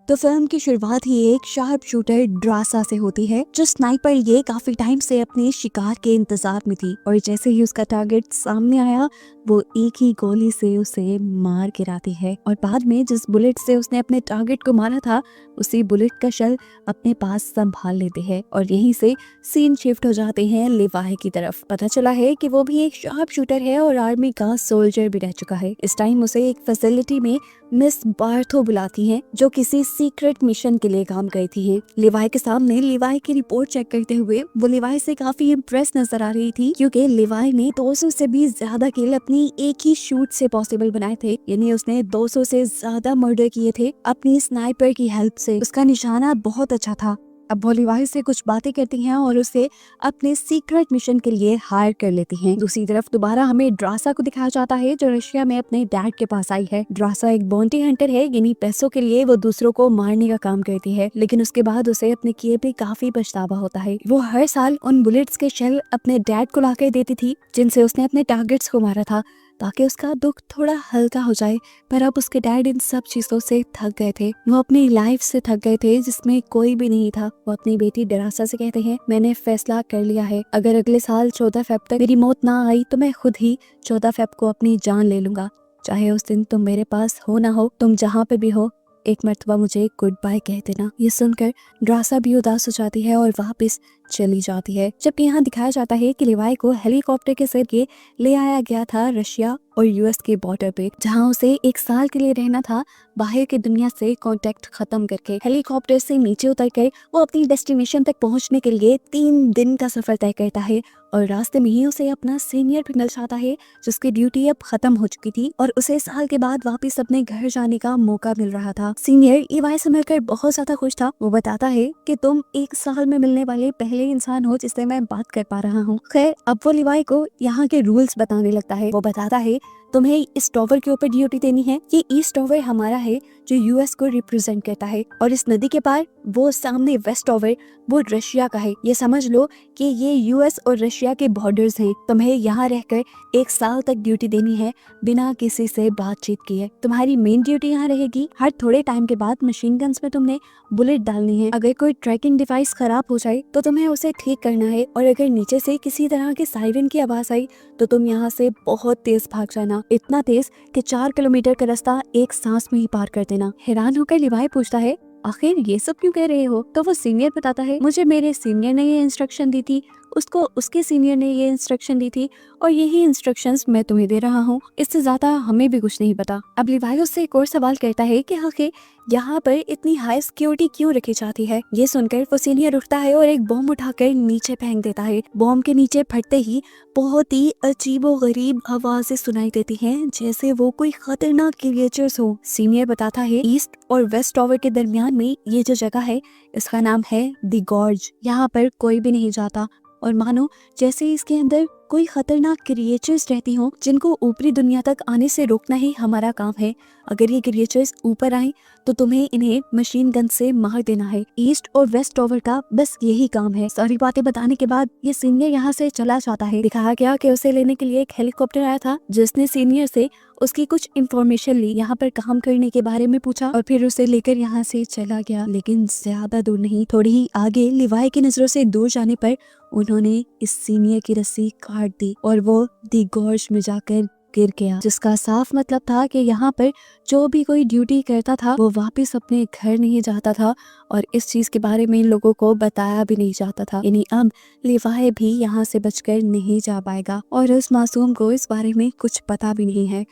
तो फिल्म की शुरुआत ही एक शार्प शूटर ड्रासा से होती है, जो स्नाइपर ये काफी टाइम से अपने शिकार के इंतजार में थी और जैसे ही उसका टारगेट सामने आया वो एक ही गोली से उसे मार गिराती है और बाद में जिस बुलेट से उसने अपने टारगेट को मारा था उसी बुलेट का शल अपने पास संभाल लेते हैं और यहीं से सीन शिफ्ट हो जाते हैं लेवाई की तरफ। पता चला है कि वो भी एक शार्प शूटर है और आर्मी का सोल्जर भी रह चुका है। इस टाइम उसे एक फैसिलिटी में मिस बार्थो बुलाती हैं, जो किसी सीक्रेट मिशन के लिए काम करती है। लिवाई के सामने लिवाई की रिपोर्ट चेक करते हुए वो लिवाई से काफी इम्प्रेस नजर आ रही थी, क्योंकि लिवाई ने 200 से भी ज्यादा किल अपनी एक ही शूट से पॉसिबल बनाए थे। यानी उसने 200 से ज्यादा मर्डर किए थे अपनी स्नाइपर की हेल्प से। उसका निशाना बहुत अच्छा था। अब वो लिवाई से कुछ बातें करती हैं और उसे अपने सीक्रेट मिशन के लिए हायर कर लेती हैं। दूसरी तरफ दोबारा हमें ड्रासा को दिखाया जाता है, जो रशिया में अपने डैड के पास आई है। ड्रासा एक बाउंटी हंटर है, यानी पैसों के लिए वो दूसरों को मारने का काम करती है, लेकिन उसके बाद उसे अपने किए पे काफी पछतावा होता है। वो हर साल उन बुलेट्स के शेल अपने डैड को लाकर देती थी जिनसे उसने अपने टारगेट्स को मारा था, ताकि उसका दुख थोड़ा हल्का हो जाए। पर अब उसके डैड इन सब चीजों से थक गए थे, वो अपनी लाइफ से थक गए थे जिसमें कोई भी नहीं था। वो अपनी बेटी ड्रासा से कहते हैं, मैंने फैसला कर लिया है, अगर अगले साल 14 फेब तक मेरी मौत ना आई तो मैं खुद ही 14 फेब को अपनी जान ले लूंगा। चाहे उस दिन तुम मेरे पास हो ना हो, तुम जहाँ पे भी हो एक मर्तबा मुझे गुड बाय कह देना। ये सुनकर ड्रासा भी उदास हो जाती है और वापस चली जाती है। जबकि यहाँ दिखाया जाता है कि लिवाई को हेलीकॉप्टर के जरिए ले आया गया था रशिया और यूएस के बॉर्डर पे, जहाँ उसे एक साल के लिए रहना था बाहर की दुनिया से कांटेक्ट खत्म करके। हेलीकॉप्टर से नीचे उतरकर वो अपनी डेस्टिनेशन तक पहुँचने के लिए 3 दिन का सफर तय करता है और रास्ते में ही उसे अपना सीनियर भी मिल जाता है, जिसकी ड्यूटी अब खत्म हो चुकी थी और उसे साल के बाद वापस अपने घर जाने का मौका मिल रहा था। सीनियर लिवाई से मिलकर बहुत ज्यादा खुश था। वो बताता है कि तुम एक साल में मिलने वाले पहले इंसान हो जिससे मैं बात कर पा रहा हूँ। खैर अब वो लिवाई को यहाँ के रूल्स बताने लगता है। वो बताता है, तुम्हें इस टॉवर के ऊपर ड्यूटी देनी है। ये ईस्ट टॉवर हमारा है जो यूएस को रिप्रेजेंट करता है, और इस नदी के पार वो सामने वेस्ट टॉवर वो रशिया का है। ये समझ लो कि ये यूएस और रशिया के बॉर्डर्स हैं। तुम्हें यहाँ रहकर 1 साल तक ड्यूटी देनी है बिना किसी से बातचीत किए। तुम्हारी मेन ड्यूटी यहाँ रहेगी, हर थोड़े टाइम के बाद मशीन गन्स में तुमने बुलेट डालनी है। अगर कोई ट्रैकिंग डिवाइस खराब हो जाए तो तुम्हें उसे ठीक करना है, और अगर नीचे से किसी तरह की सायरन की आवाज आई तो तुम यहाँ से बहुत तेज भाग जाना, इतना तेज कि 4 किलोमीटर का रास्ता एक सांस में ही पार कर देना। हैरान होकर लिवाई पूछता है, आखिर ये सब क्यों कह रहे हो? तो वो सीनियर बताता है, मुझे मेरे सीनियर ने ये इंस्ट्रक्शन दी थी, उसको उसके सीनियर ने ये इंस्ट्रक्शन दी थी, और यही इंस्ट्रक्शंस मैं तुम्हें दे रहा हूँ। इससे ज्यादा हमें भी कुछ नहीं पता। अब लिवाई उससे एक और सवाल करता है कि आखिर यहाँ पर इतनी हाई सिक्योरिटी क्यों रखी जाती है? ये सुनकर वो सीनियर उठता है और एक बॉम्ब उठाकर नीचे फेंक देता है। बॉम्ब के नीचे फटते ही बहुत ही अजीबो गरीब आवाजें सुनाई देती हैं, जैसे वो कोई खतरनाक क्रिएचर्स हो। सीनियर बताता है, ईस्ट और वेस्ट टॉवर के दरमियान में ये जो जगह है इसका नाम है द गॉर्ज। यहाँ पर कोई भी नहीं जाता और मानो जैसे इसके अंदर कोई खतरनाक क्रिएचर्स रहती हों, जिनको ऊपरी दुनिया तक आने से रोकना ही हमारा काम है। अगर ये क्रिएचर्स ऊपर आए तो तुम्हें इन्हें मशीन गन से मार देना है। ईस्ट और वेस्ट टॉवर का बस यही काम है। सारी बातें बताने के बाद ये सीनियर यहाँ से चला जाता है। दिखाया गया कि उसे लेने के लिए एक हेलीकॉप्टर आया था, जिसने सीनियर से उसकी कुछ इंफॉर्मेशन ली, यहाँ पर काम करने के बारे में पूछा और फिर उसे लेकर यहाँ से चला गया। लेकिन ज्यादा दूर नहीं, थोड़ी ही आगे लिवाई की नजरों से दूर जाने पर उन्होंने इस सीनियर की रस्सी काट दी और वो दी गॉर्ज में जाकर गिर गया, जिसका साफ मतलब था कि यहाँ पर जो भी कोई ड्यूटी करता था वो वापस अपने घर नहीं जाता था, और इस चीज के बारे में लोगों को बताया भी नहीं जाता था। यानी अब लिवाई भी यहाँ से बचकर नहीं जा पाएगा और उस मासूम को इस बारे में कुछ पता भी नहीं है।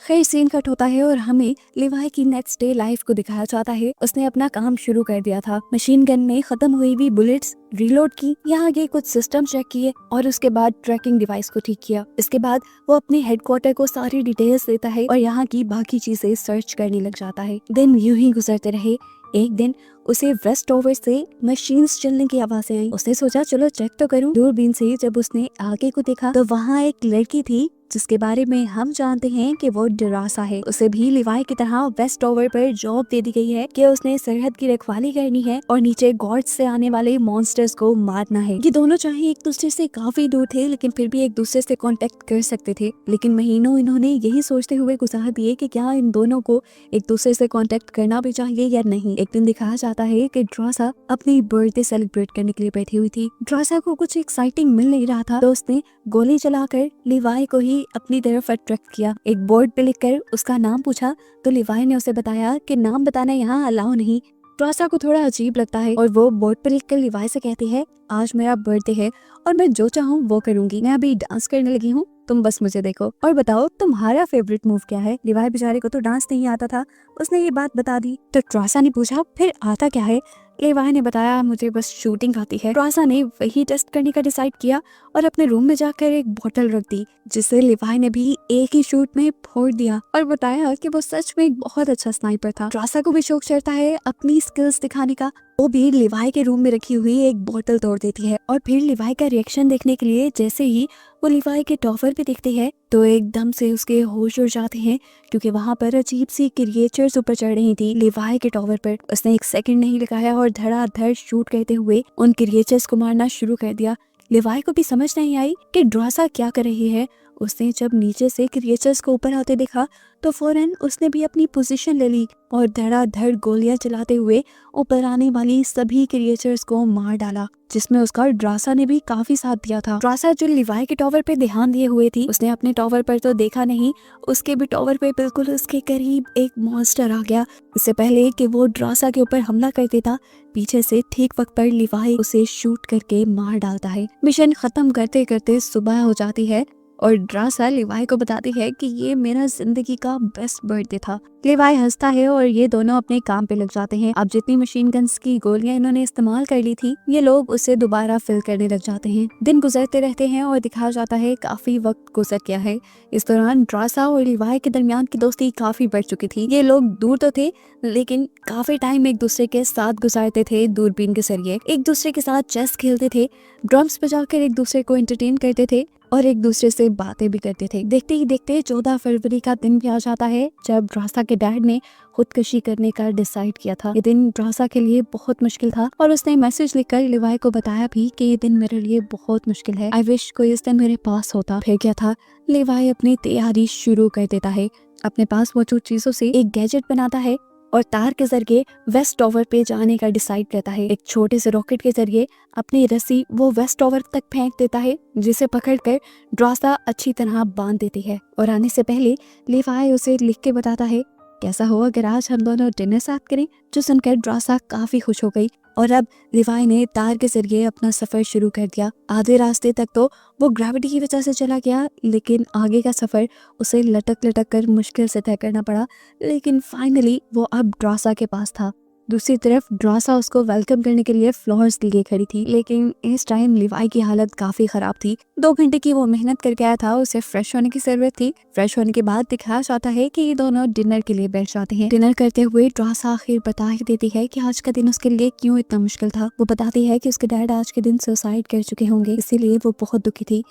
खैर सीन कट होता है और हमें लिवाई की नेक्स्ट डे लाइफ को दिखाया जाता है। उसने अपना काम शुरू कर दिया था। मशीन गन में खत्म हुई भी बुलेट्स रीलोड की, यहाँ के कुछ सिस्टम चेक किए और उसके बाद ट्रैकिंग डिवाइस को ठीक किया। इसके बाद वो अपने हेडक्वार्टर को सारी डिटेल्स देता है और यहाँ की बाकी चीजें सर्च करने लग जाता है। दिन यूं ही गुजरते रहे। एक दिन उसे वेस्ट टॉवर से मशीन्स चलने की आवाजें आई। उसने सोचा चलो चेक तो करूं। दूरबीन से जब उसने आगे को देखा तो वहाँ एक लड़की थी जिसके बारे में हम जानते हैं कि वो ड्रासा है। उसे भी लिवाई की तरह वेस्ट टॉवर पर जॉब दे दी गई है कि उसने सरहद की रखवाली करनी है और नीचे गॉड्स से आने वाले मॉन्स्टर्स को मारना है। ये दोनों चाहे एक दूसरे से काफी दूर थे लेकिन फिर भी एक दूसरे से कांटेक्ट कर सकते थे, लेकिन महीनों इन्होंने यही सोचते हुए गुजार दिए कि क्या इन दोनों को एक दूसरे से कांटेक्ट करना भी चाहिए या नहीं। एक दिन दिखाया जाता है कि ड्रासा अपनी बर्थडे सेलिब्रेट करने के लिए बैठी हुई थी। ड्रासा को कुछ एक्साइटिंग मिल नहीं रहा था तो उसने गोली चलाकर लिवाई को ही अपनी तरफ अट्रैक्ट किया। एक बोर्ड पे लिखकर उसका नाम पूछा तो लिवाई ने उसे बताया कि नाम बताना यहाँ अलाउ नहीं। ड्रासा को थोड़ा अजीब लगता है और वो बोर्ड पर लिखकर लिवाई से कहती है, आज मेरा बर्थडे है और मैं जो चाहूँ वो करूंगी। मैं अभी डांस करने लगी हूँ, तुम बस मुझे देखो और बताओ तुम्हारा फेवरेट मूव क्या है। लिवाई बेचारे को तो डांस नहीं आता था, उसने ये बात बता दी। तो ड्रासा ने पूछा फिर आता क्या है। लिवाई ने बताया मुझे बस शूटिंग आती है। ड्रासा ने वही टेस्ट करने का डिसाइड किया और अपने रूम में जाकर एक बोतल रख दी, जिसे लिवाई ने भी एक ही शूट में फोड़ दिया और बताया कि वो सच में एक बहुत अच्छा स्नाइपर था। ड्रासा को भी शौक चढ़ता है अपनी स्किल्स दिखाने का। वो भी लिवाई के रूम में रखी हुई एक बोतल तोड़ देती है और फिर लिवाई का रिएक्शन देखने के लिए जैसे ही वो लिवाई के टॉवर पे दिखती है तो एकदम से उसके होश उड़ जाते हैं, क्योंकि वहाँ पर अजीब सी क्रिएचर्स ऊपर चढ़ रही थी लिवाई के टॉवर पर। उसने एक सेकंड नहीं लगाया और धड़ाधड़ शूट करते हुए उन क्रिएचर्स को मारना शुरू कर दिया। लिवाई को भी समझ नहीं आई कि ड्रासा क्या कर रही है। उसने जब नीचे से क्रिएचर्स को ऊपर आते देखा तो फौरन उसने भी अपनी पोजीशन ले ली और धड़ाधड़ गोलियां चलाते हुए ऊपर आने वाली सभी क्रिएचर्स को मार डाला, जिसमें उसका ड्रासा ने भी काफी साथ दिया था। ड्रासा जो लिवाई के टॉवर पे ध्यान दिए हुए थी, उसने अपने टॉवर पर तो देखा नहीं, उसके भी टॉवर पे बिल्कुल उसके करीब एक मॉन्स्टर आ गया। इससे पहले कि वो ड्रासा के ऊपर हमला कर देता, पीछे से ठीक वक्त पर लिवाई उसे शूट करके मार डालता है। मिशन खत्म करते करते सुबह हो जाती है और ड्रासा लिवाई को बताती है कि ये मेरा जिंदगी का बेस्ट बर्थडे था। लिवाई हंसता है और ये दोनों अपने काम पे लग जाते हैं। अब जितनी मशीन गन्स की गोलियां इन्होंने इस्तेमाल कर ली थी, ये लोग उसे दोबारा फिल करने लग जाते हैं। दिन गुजरते रहते हैं और दिखाया जाता है काफी वक्त गुजर गया है। इस दौरान ड्रासा और लिवाई के दरमियान की दोस्ती काफी बढ़ चुकी थी। ये लोग दूर तो थे लेकिन काफी टाइम एक दूसरे के साथ गुजारते थे। दूरबीन के जरिए एक दूसरे के साथ चेस खेलते थे, ड्रम्स बजाकर एक दूसरे को एंटरटेन करते थे और एक दूसरे से बातें भी करते थे। देखते ही देखते 14 फरवरी का दिन भी आ जाता है जब ड्रासा के डैड ने खुदकुशी करने का डिसाइड किया था। ये दिन ड्रासा के लिए बहुत मुश्किल था और उसने मैसेज लिखकर लिवाई को बताया भी कि ये दिन मेरे लिए बहुत मुश्किल है। आई विश कोई इस दिन मेरे पास होता। फिर क्या था, लिवाई अपनी तैयारी शुरू कर देता है। अपने पास मौजूद चीजों से एक गैजेट बनाता है और तार के जरिए वेस्ट टॉवर पे जाने का डिसाइड करता है। एक छोटे से रॉकेट के जरिए अपनी रस्सी वो वेस्ट टॉवर तक फेंक देता है, जिसे पकड़कर ड्रासा अच्छी तरह बांध देती है। और आने से पहले लिवाई उसे लिख के बताता है, कैसा हो अगर आज हम दोनों डिनर साथ करें। जो सुनकर ड्रासा काफी खुश हो गई और अब लिवाई ने तार के जरिए अपना सफर शुरू कर दिया। आधे रास्ते तक तो वो ग्रेविटी की वजह से चला गया, लेकिन आगे का सफर उसे लटक लटक कर मुश्किल से तय करना पड़ा। लेकिन फाइनली वो अब ड्रासा के पास था। दूसरी तरफ ड्रासा उसको वेलकम करने के लिए फ्लोर्स लिए खड़ी थी, लेकिन इस टाइम लिवाई की हालत काफी खराब थी। 2 घंटे की वो मेहनत करके आया था, उसे फ्रेश होने की जरूरत थी। फ्रेश होने के बाद दिखाया जाता है कि ये दोनों डिनर के लिए बैठ जाते हैं। डिनर करते हुए ड्रासा आखिर बता ही देती है कि आज का दिन उसके लिए क्यों इतना मुश्किल था। वो बताती है कि उसके डैड आज के दिन सुसाइड कर चुके होंगे, इसीलिए वो बहुत दुखी थी।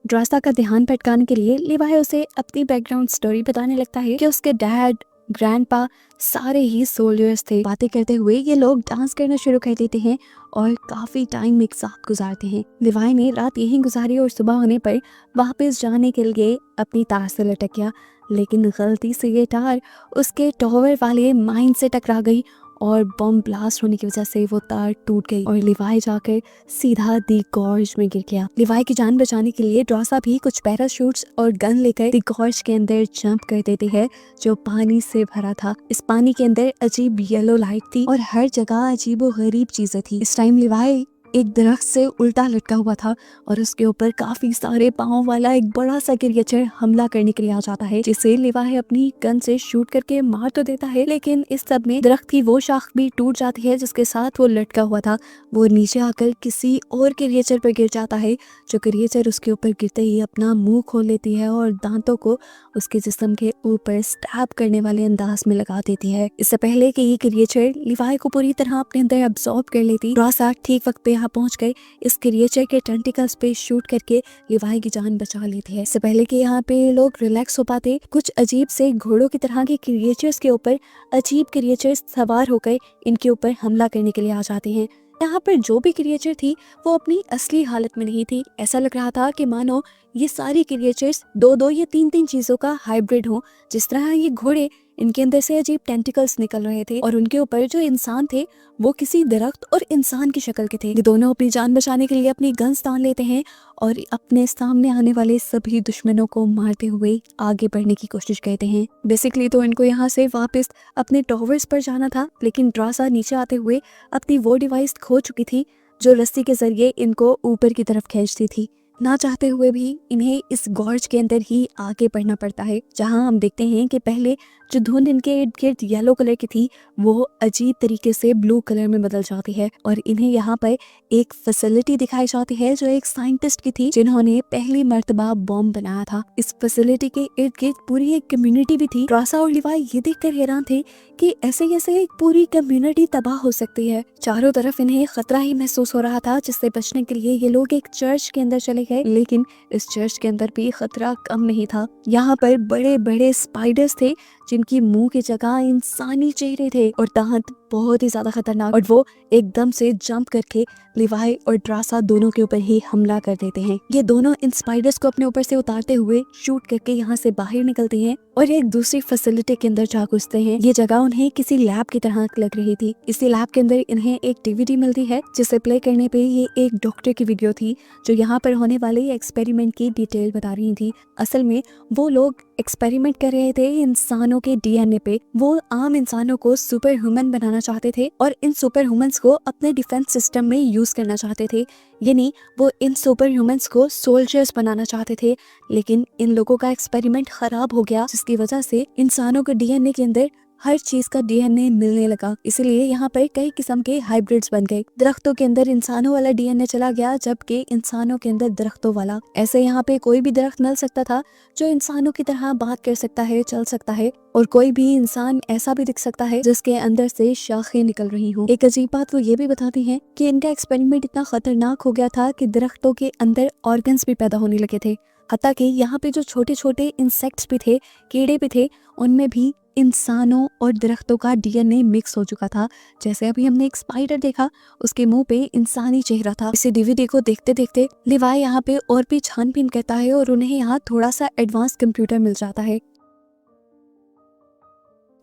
ड्रासा का ध्यान भटकाने के लिए लिवाई उसे अपनी बैकग्राउंड स्टोरी बताने लगता है कि उसके डैड, ग्रैंडपा सारे ही सोल्जर्स थे। बातें करते हुए ये लोग डांस करना शुरू कर देते हैं और काफी टाइम एक साथ गुजारते हैं। लिवाई ने रात यहीं गुजारी और सुबह होने पर वापस जाने के लिए अपनी तार से लटक गया, लेकिन गलती से ये तार उसके टॉवर वाले माइन से टकरा गई और बम ब्लास्ट होने की वजह से वो तार टूट गई और लिवाई जाकर सीधा दी गॉर्ज में गिर गया। लिवाई की जान बचाने के लिए ड्रासा भी कुछ पैराशूट्स और गन लेकर दी गॉर्ज के अंदर जंप कर देती है, जो पानी से भरा था। इस पानी के अंदर अजीब येलो लाइट थी और हर जगह अजीबो गरीब चीजें थी। इस टाइम लिवाई एक दरख्त से उल्टा लटका हुआ था और उसके ऊपर काफी सारे पाँव वाला एक बड़ा सा क्रिएचर हमला करने के लिए आ जाता है, जिसे लिवाई अपनी गन से शूट करके मार तो देता है, लेकिन इस सब में दरख्त की वो शाख भी टूट जाती है जिसके साथ वो लटका हुआ था। वो नीचे आकर किसी और क्रिएचर पर गिर जाता है, जो क्रिएचर उसके ऊपर गिरते ही अपना मुंह खोल लेती है और दांतों को उसके जिस्म के ऊपर स्टैब करने वाले अंदाज में लगा देती है। इससे पहले कि ये क्रिएचर लिवाई को पूरी तरह अपने अंदर अब्सॉर्ब कर लेती, ड्रासा ठीक वक्त पे यहाँ पहुंचकर इस क्रिएचर के टेंटिकल्स पे शूट करके लिवाई की जान बचा लेती है। इससे पहले कि यहाँ पे लोग रिलैक्स हो पाते, कुछ अजीब से घोड़ों की तरह के क्रिएचर्स के ऊपर अजीब क्रिएचर्स सवार होकर इनके ऊपर हमला करने के लिए आ जाते हैं। यहाँ पर जो भी क्रिएचर थी वो अपनी असली हालत में नहीं थी। ऐसा लग रहा था कि मानो ये सारी क्रिएचर्स दो दो या तीन तीन चीजों का हाइब्रिड हो। जिस तरह ये घोड़े, इनके अंदर से अजीब टेंटिकल्स निकल रहे थे और उनके ऊपर जो इंसान थे वो किसी दरख्त और इंसान की शक्ल के थे। ये दोनों अपनी जान बचाने के लिए अपनी गन्स तान लेते हैं और अपने सामने आने वाले सभी दुश्मनों को मारते हुए आगे बढ़ने की कोशिश करते हैं। बेसिकली तो इनको यहाँ से वापस अपने टॉवर्स पर जाना था, लेकिन ड्रासा नीचे आते हुए अपनी वो डिवाइस खो चुकी थी जो रस्सी के जरिए इनको ऊपर की तरफ खींचती थी। ना चाहते हुए भी इन्हें इस गॉर्ज के अंदर ही आगे बढ़ना पड़ता है, जहां हम देखते हैं कि पहले जो धुंध इनके इर्द गिर्द येलो कलर की थी वो अजीब तरीके से ब्लू कलर में बदल जाती है और इन्हें यहाँ पर एक फैसिलिटी दिखाई जाती है जो एक साइंटिस्ट की थी जिन्होंने पहली मर्तबा बॉम्ब बनाया था। इस फैसिलिटी के इर्द गिर्द पूरी एक कम्युनिटी भी थी। ड्रासा और लिवाई ये देखकर हैरान थे कि ऐसे कैसे एक पूरी कम्युनिटी तबाह हो सकती है। चारों तरफ इन्हें खतरा ही महसूस हो रहा था, जिससे बचने के लिए ये लोग एक चर्च के अंदर चले गए, लेकिन इस चर्च के अंदर भी खतरा कम नहीं था। यहाँ पर बड़े बड़े स्पाइडर्स थे जिनकी मुंह की जगह इंसानी चेहरे थे और दांत बहुत ही ज्यादा खतरनाक, और वो एकदम से जंप करके लिवाई और ड्रासा दोनों के ऊपर ही हमला कर देते हैं। ये दोनों इन स्पाइडर्स को अपने ऊपर से उतारते हुए शूट करके यहाँ से बाहर निकलते हैं और एक दूसरी फैसिलिटी के अंदर जा घुसते हैं। ये जगह उन्हें किसी लैब की तरह लग रही थी। इसी लैब के अंदर इन्हें एक डीवीडी मिलती है जिसे प्ले करने पे ये एक डॉक्टर की वीडियो थी जो यहाँ पर होने वाले एक्सपेरिमेंट की डिटेल बता रही थी। असल में वो लोग एक्सपेरिमेंट कर रहे थे इंसानों के डीएनए पे। वो आम इंसानों को सुपर ह्यूमन बनाना चाहते थे और इन सुपर ह्यूमंस को अपने डिफेंस सिस्टम में यूज करना चाहते थे, यानी वो इन सुपर ह्यूमंस को सोल्जर्स बनाना चाहते थे। लेकिन इन लोगों का एक्सपेरिमेंट खराब हो गया, जिसकी वजह से इंसानों के डीएनए के अंदर हर चीज का डीएनए मिलने लगा। इसलिए यहाँ पर कई किस्म के हाइब्रिड्स बन गए। दरख्तों के अंदर इंसानों वाला डीएनए चला गया, जबकि इंसानों के अंदर दरख्तों वाला। ऐसे यहाँ पे कोई भी दरख्त मिल सकता था जो इंसानों की तरह बात कर सकता है, चल सकता है, और कोई भी इंसान ऐसा भी दिख सकता है जिसके अंदर से शाखें निकल रही हों। एक अजीब बात वो ये भी बताती हैं कि इनका एक्सपेरिमेंट इतना खतरनाक हो गया था कि दरख्तों के अंदर ऑर्गन्स भी पैदा होने लगे थे। हत्ता कि यहाँ पे जो छोटे छोटे इंसेक्ट्स भी थे, कीड़े भी थे, उनमें भी इंसानों और दरख्तों का डीएनए मिक्स हो चुका था। जैसे अभी हमने एक स्पाइडर देखा, उसके मुंह पे इंसानी चेहरा था। इसे डीवीडी को देखते देखते लिवाई यहाँ पे और भी छानबीन करता है और उन्हें यहाँ थोड़ा सा एडवांस कंप्यूटर मिल जाता है।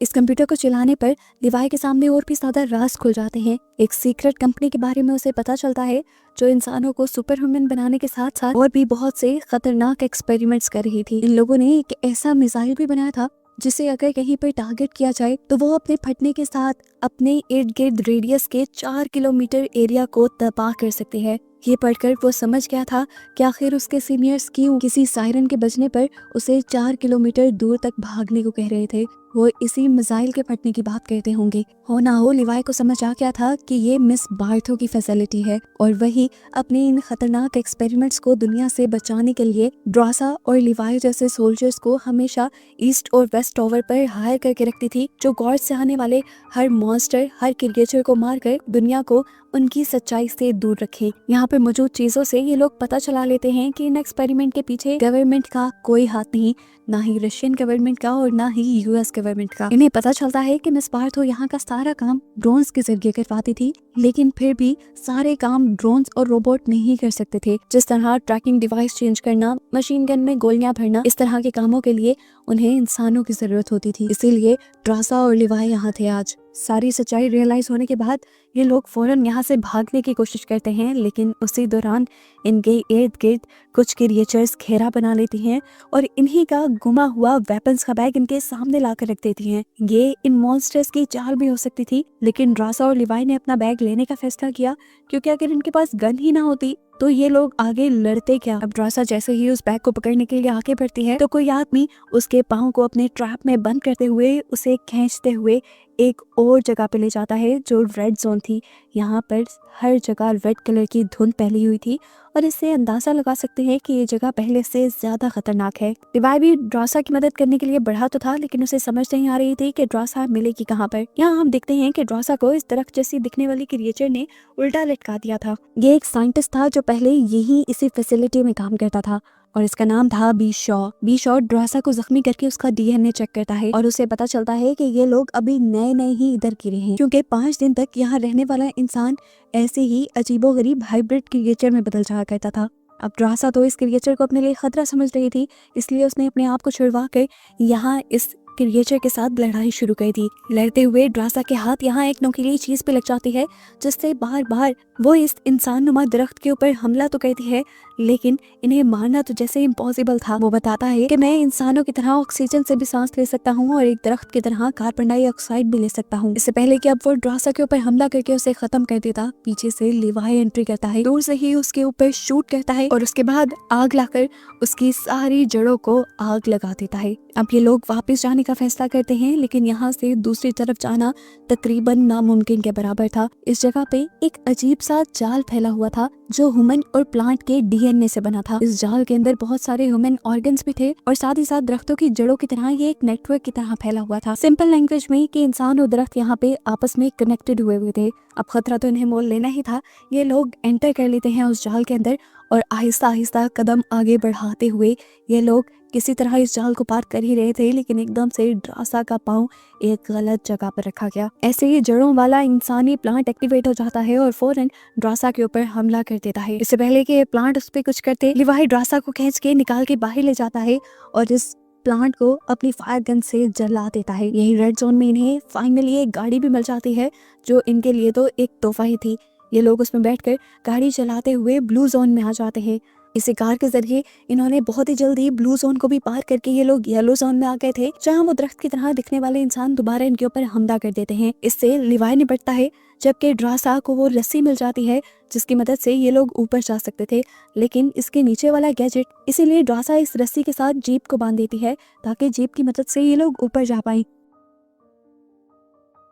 इस कंप्यूटर को चलाने पर लिवाई के सामने और भी ज्यादा राज खुल जाते हैं। एक सीक्रेट कंपनी के बारे में उसे पता चलता है जो इंसानों को सुपर ह्यूमन बनाने के साथ साथ और भी बहुत से खतरनाक एक्सपेरिमेंट्स कर रही थी। इन लोगों ने एक ऐसा मिसाइल भी बनाया था जिसे अगर कहीं पर टारगेट किया जाए तो वो अपने फटने के साथ अपने इर्द गिर्द रेडियस के 4 किलोमीटर एरिया को तबाह कर सकते हैं। ये पढ़कर वो समझ गया था कि आखिर उसके सीनियर्स क्यों किसी सायरन के बजने पर उसे 4 किलोमीटर दूर तक भागने को कह रहे थे। वो इसी मिसाइल के फटने की बात करते होंगे। हो ना हो, लिवाई को समझ आ गया था कि ये मिस बार्थो की फैसिलिटी है और वही अपने इन खतरनाक एक्सपेरिमेंट्स को दुनिया से बचाने के लिए ड्रासा और लिवाई जैसे सोल्जर्स को हमेशा ईस्ट और वेस्ट टावर पर हायर करके रखती थी, जो गॉड से आने वाले हर मॉन्स्टर, हर क्रिएचर को मारकर दुनिया को उनकी सच्चाई से दूर रखे। यहाँ पर मौजूद चीजों से ये लोग पता चला लेते हैं कि इन एक्सपेरिमेंट के पीछे गवर्नमेंट का कोई हाथ नहीं, ना ही रशियन गवर्नमेंट का और ना ही यूएस गवर्नमेंट का। इन्हें पता चलता है कि मिस बार्थो यहाँ का सारा काम ड्रोन्स के जरिए करवाती थी, लेकिन फिर भी सारे काम ड्रोन्स और रोबोट नहीं कर सकते थे। जिस तरह ट्रैकिंग डिवाइस चेंज करना, मशीन गन में गोलियां भरना, इस तरह के कामों के लिए उन्हें इंसानों की जरूरत होती थी। इसीलिए ड्रासा और लिवाई यहाँ थे आज। सारी सच्चाई रियलाइज होने के बाद ये लोग फौरन यहाँ से भागने की कोशिश करते हैं, लेकिन उसी दौरान इनके इर्द गिर्द कुछ क्रिएचर्स घेरा बना लेती हैं और इन्हीं का गुमा हुआ वेपन्स का बैग इनके सामने लाकर रख देती हैं। ये इन मॉन्स्टर्स की चाल भी हो सकती थी, लेकिन ड्रासा और लिवाई ने अपना बैग लेने का फैसला किया, क्योंकि अगर इनके पास गन ही ना होती तो ये लोग आगे लड़ते क्या। अब ड्रासा जैसे ही उस बैग को पकड़ने के लिए आगे बढ़ती है तो कोई आदमी उसके पाँव को अपने ट्रैप में बंद करते हुए उसे खींचते हुए एक और जगह पे ले जाता है जो रेड जोन थी। यहाँ पर हर जगह रेड कलर की धुंध फैली हुई थी और इससे अंदाजा लगा सकते हैं कि ये जगह पहले से ज्यादा खतरनाक है। लिवाई भी ड्रासा की मदद करने के लिए बढ़ा तो था, लेकिन उसे समझ नहीं आ रही थी कि ड्रासा मिलेगी कहाँ पर। यहाँ हम देखते हैं कि ड्रासा को इस दरख्त जैसी दिखने वाली क्रिएचर ने उल्टा लटका दिया था। ये एक साइंटिस्ट था जो पहले यही इसी फैसिलिटी में काम करता था और इसका नाम था बी शॉ ड्रासा को जख्मी करके उसका डीएनए चेक करता है और उसे पता चलता है कि ये लोग अभी नए ही इधर गिरे हैं, क्योंकि 5 दिन तक यहाँ रहने वाला इंसान ऐसे ही अजीबोगरीब हाइब्रिड क्रिएचर में बदल जाया करता था। अब ड्रासा तो इस क्रिएचर को अपने लिए खतरा समझ रही थी, इसलिए उसने अपने आप को छुड़वा कर यहाँ इस क्रिएचर के साथ लड़ाई शुरू कर दी। लड़ते हुए ड्रासा के हाथ यहाँ एक नुकीली चीज पे लग जाती है, जिससे बार बार वो इस इंसान नुमा दरख्त के ऊपर हमला तो करती है, लेकिन इन्हें मारना तो जैसे इम्पॉसिबल था। वो बताता है कि मैं इंसानों की तरह ऑक्सीजन से भी सांस ले सकता हूँ और एक दरख्त की तरह कार्बन डाइऑक्साइड भी ले सकता हूँ। इससे पहले कि अब वो ड्रासा के ऊपर हमला करके उसे खत्म कर देता, पीछे से लिवाई एंट्री करता है, दूर से ही उसके ऊपर शूट करता है और उसके बाद आग लाकर उसकी सारी जड़ों को आग लगा देता है। अब ये लोग वापस जाने का फैसला करते हैं, लेकिन यहाँ से दूसरी तरफ जाना तकरीबन नामुमकिन के बराबर था। इस जगह पे एक अजीब सा जाल फैला हुआ था जो ह्यूमन और प्लांट के डीएनए से बना था। इस जाल के अंदर बहुत सारे ह्यूमन ऑर्गन्स भी थे और साथ ही साथ दरख्तों की जड़ों की तरह ये एक नेटवर्क की तरह फैला हुआ था। सिंपल लैंग्वेज में कि इंसान और दरख्त यहाँ पे आपस में कनेक्टेड हुए थे। अब खतरा तो इन्हें मोल लेना ही था। ये लोग एंटर कर लेते हैं उस जाल के अंदर और आहिस्ता आहिस्ता कदम आगे बढ़ाते हुए ये लोग किसी तरह इस जाल को पार कर ही रहे थे, लेकिन एकदम से ड्रासा का पाँव एक गलत जगह पर रखा गया। ऐसे ही जड़ों वाला इंसानी प्लांट एक्टिवेट हो जाता है और फौरन ड्रासा के ऊपर हमला कर देता है। इससे पहले कि ये प्लांट उस पर कुछ करते, लिवाई ड्रासा को खींच के निकाल के बाहर ले जाता है और इस प्लांट को अपनी फायर गन से जला देता है। यही रेड जोन में इन्हें फाइनली एक गाड़ी भी मिल जाती है जो इनके लिए तो एक तोहफा ही थी। ये लोग उसमें बैठकर गाड़ी चलाते हुए ब्लू जोन में आ जाते हैं। इसी कार के जरिए इन्होंने बहुत ही जल्दी ब्लू जोन को भी पार करके ये लोग येलो जोन में आ गए थे, जहां वो दरख्त की तरह दिखने वाले इंसान दोबारा इनके ऊपर हमला कर देते हैं। इससे लिवाई निपटता है, जबकि ड्रासा को वो रस्सी मिल जाती है जिसकी मदद से ये लोग ऊपर जा सकते थे, लेकिन इसके नीचे वाला गैजेट, इसीलिए ड्रासा इस रस्सी के साथ जीप को बांध देती है ताकि जीप की मदद से ये लोग ऊपर जा पाए।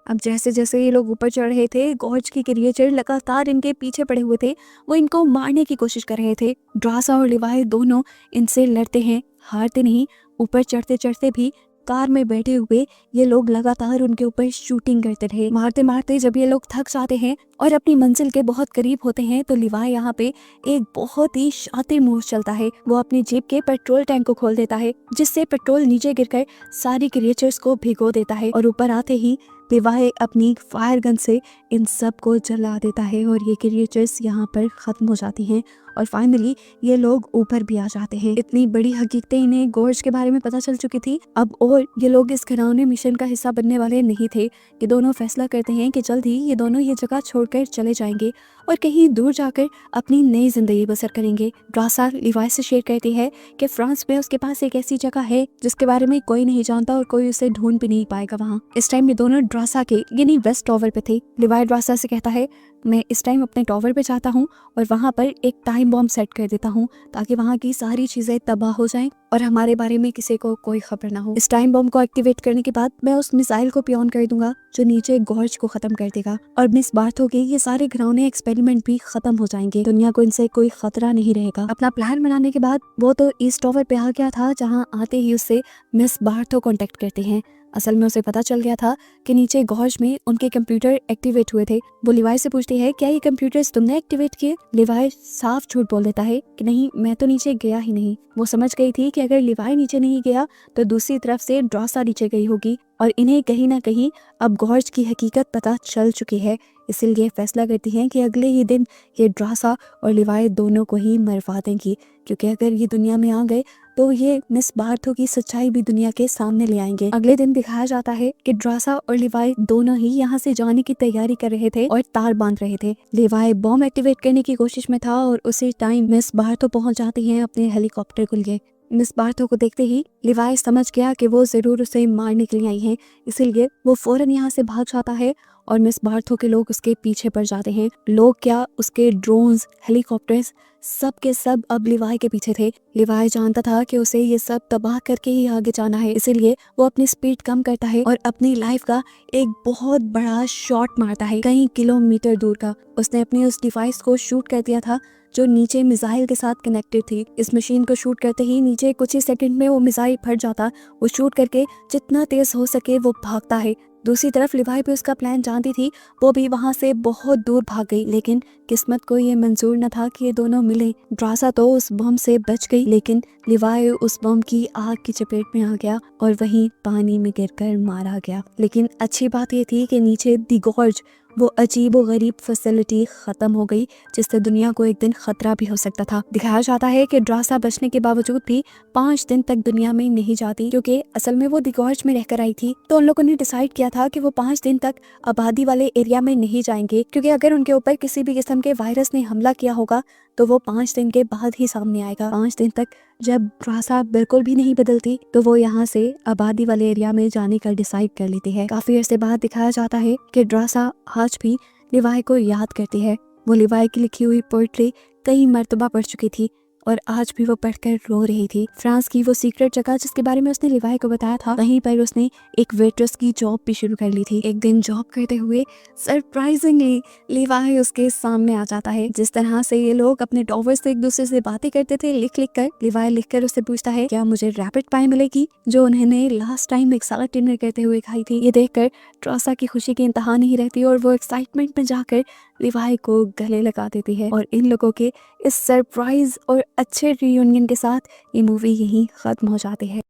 अब जैसे जैसे ये लोग ऊपर चढ़ रहे थे, गॉर्ज की क्रिएचर लगातार इनके पीछे पड़े हुए थे। वो इनको मारने की कोशिश कर रहे थे। ड्रासा और लिवाई दोनों इनसे लड़ते हैं, हारते नहीं। ऊपर चढ़ते चढ़ते भी कार में बैठे हुए ये लोग लगातार उनके ऊपर शूटिंग करते रहे। मारते मारते जब ये लोग थक जाते हैं और अपनी मंजिल के बहुत करीब होते हैं तो लिवाई यहाँ पे एक बहुत ही शातिर मूव चलता है। वो अपनी जीप के पेट्रोल टैंक को खोल देता है, जिससे पेट्रोल नीचे गिरकर सारी क्रिएचर्स को भिगो देता है और ऊपर आते ही लिवाई अपनी फायर गन से इन सब को जला देता है और ये क्रिएचर्स यहाँ पर खत्म हो जाती हैं और फाइनली ये लोग ऊपर भी आ जाते हैं। इतनी बड़ी हकीकतें इन्हें गॉर्ज के बारे में पता चल चुकी थी अब, और ये लोग इस घिनौने मिशन का हिस्सा बनने वाले नहीं थे। ये दोनों फैसला करते हैं कि जल्द ही ये दोनों ये जगह छोड़कर चले जाएंगे और कहीं दूर जाकर अपनी नई जिंदगी बसर करेंगे। ड्रासा लिवाई से शेयर करती है कि फ्रांस में उसके पास एक ऐसी जगह है जिसके बारे में कोई नहीं जानता और कोई उसे ढूंढ भी नहीं पाएगा वहाँ। इस टाइम ये दोनों ड्रासा के यानी वेस्ट टॉवर पे थे। लिवाई ड्रासा से कहता है, मैं इस टाइम अपने टॉवर पे जाता हूँ और वहाँ पर एक टाइम बॉम्ब सेट कर देता हूँ ताकि वहाँ की सारी चीजें तबाह हो जाएं और हमारे बारे में किसी को कोई खबर ना हो। इस टाइम बॉम्ब को एक्टिवेट करने के बाद मैं उस मिसाइल को पियोन कर दूंगा जो नीचे गॉर्ज को खत्म कर देगा और मिस बार्थो के ये सारे घिनौने एक्सपेरिमेंट भी खत्म हो जाएंगे। दुनिया को इनसे कोई खतरा नहीं रहेगा। अपना प्लान बनाने के बाद वो तो ईस्ट टॉवर पे आ गया था, जहाँ आते ही उससे मिस बार्थो कांटेक्ट करते हैं। असल में उसे पता चल गया था कि नीचे गॉर्ज में उनके कंप्यूटर एक्टिवेट हुए थे। वो लिवाई से पूछती है, क्या ये कंप्यूटर्स तुमने एक्टिवेट किए? लिवाई साफ झूठ बोल देता है कि नहीं, मैं तो नीचे गया ही नहीं। वो समझ गई थी कि अगर लिवाई नीचे नहीं गया तो दूसरी तरफ से ड्रासा नीचे गई होगी और इन्हें कहीं ना कहीं अब गॉर्ज की हकीकत पता चल चुकी है। इसीलिए फैसला करती हैं कि अगले ही दिन ये ड्रासा और लिवाई दोनों को ही मरवा देंगी, क्योंकि अगर ये दुनिया में आ गए तो ये मिस बार्थो की सच्चाई भी दुनिया के सामने ले आएंगे। अगले दिन दिखाया जाता है कि ड्रासा और लिवाई दोनों ही यहाँ से जाने की तैयारी कर रहे थे और तार बांध रहे थे। लिवाई बॉम्ब एक्टिवेट करने की कोशिश में था और उसी टाइम मिस बार्थो पहुंच जाती हैं अपने हेलीकॉप्टर को लिए। मिस बार्थो को देखते ही लिवाई समझ गया कि वो जरूर उसे मारने के लिए आई है, इसीलिए वो फौरन यहाँ से भाग जाता है और मिस बार्थो के लोग उसके पीछे पड़ जाते हैं। लोग क्या, उसके ड्रोन्स, हेलीकॉप्टर्स, सब के सब अब लिवाई के पीछे थे। लिवाई जानता था कि उसे ये सब तबाह करके ही आगे जाना है, इसीलिए वो अपनी स्पीड कम करता है और अपनी लाइफ का एक बहुत बड़ा शॉट मारता है, कई किलोमीटर दूर का। उसने अपनी उस डिवाइस को शूट कर दिया था जो नीचे मिसाइल के साथ कनेक्टेड थी। इस मशीन को शूट करते ही नीचे कुछ ही सेकंड में वो मिसाइल फट जाता। वो शूट करके जितना तेज हो सके वो भागता है। दूसरी तरफ लिवाई भी उसका प्लान जानती थी, वो भी वहां से बहुत दूर भाग गई, लेकिन किस्मत को ये मंजूर न था कि ये दोनों मिले। ड्रासा तो उस बम से बच गई, लेकिन लिवाई उस बम की आग की चपेट में आ गया और वहीं पानी में गिरकर मारा गया। लेकिन अच्छी बात ये थी कि नीचे दी गॉर्ज, वो अजीब व गरीब फैसिलिटी खत्म हो गई जिससे दुनिया को एक दिन खतरा भी हो सकता था। दिखाया जाता है कि ड्रासा बचने के बावजूद भी 5 दिन तक दुनिया में नहीं जाती, क्योंकि असल में वो दी गॉर्ज में रहकर आई थी। तो उन लोगों ने डिसाइड किया था कि वो 5 दिन तक आबादी वाले एरिया में नहीं जाएंगे, क्योंकि अगर उनके ऊपर किसी भी किस्म के वायरस ने हमला किया होगा तो वो 5 दिन के बाद ही सामने आएगा। 5 दिन तक जब ड्रासा बिल्कुल भी नहीं बदलती तो वो यहाँ से आबादी वाले एरिया में जाने का डिसाइड कर लेती है। काफी अर्से बाद दिखाया जाता है कि ड्रासा आज भी लिवाई को याद करती है। वो लिवाई की लिखी हुई पोइट्री कई मर्तबा पढ़ चुकी थी और आज भी वो पढ़कर रो रही थी। फ्रांस की वो सीक्रेट जगह जिसके बारे में उसने लिवाई को बताया था, वहीं पर उसने एक वेट्रेस की जॉब भी शुरू कर ली थी। एक दिन जॉब करते हुए सरप्राइजिंगली लिवाई उसके सामने आ जाता है। जिस तरह से ये लोग अपने टॉवर्स से एक दूसरे से बातें करते थे लिख लिख कर, लिवाई लिख कर उससे पूछता है क्या मुझे रैपिड पाई मिलेगी जो उन्होंने लास्ट टाइम एक साथ डिनर करते हुए खाई थी। ये देखकर ट्रासा की खुशी की इंतहा नहीं रहती और वो एक्साइटमेंट में जाकर लिवाई को गले लगा देती है। और इन लोगों के इस सरप्राइज और अच्छे रियूनियन के साथ ये मूवी यहीं खत्म हो जाती है।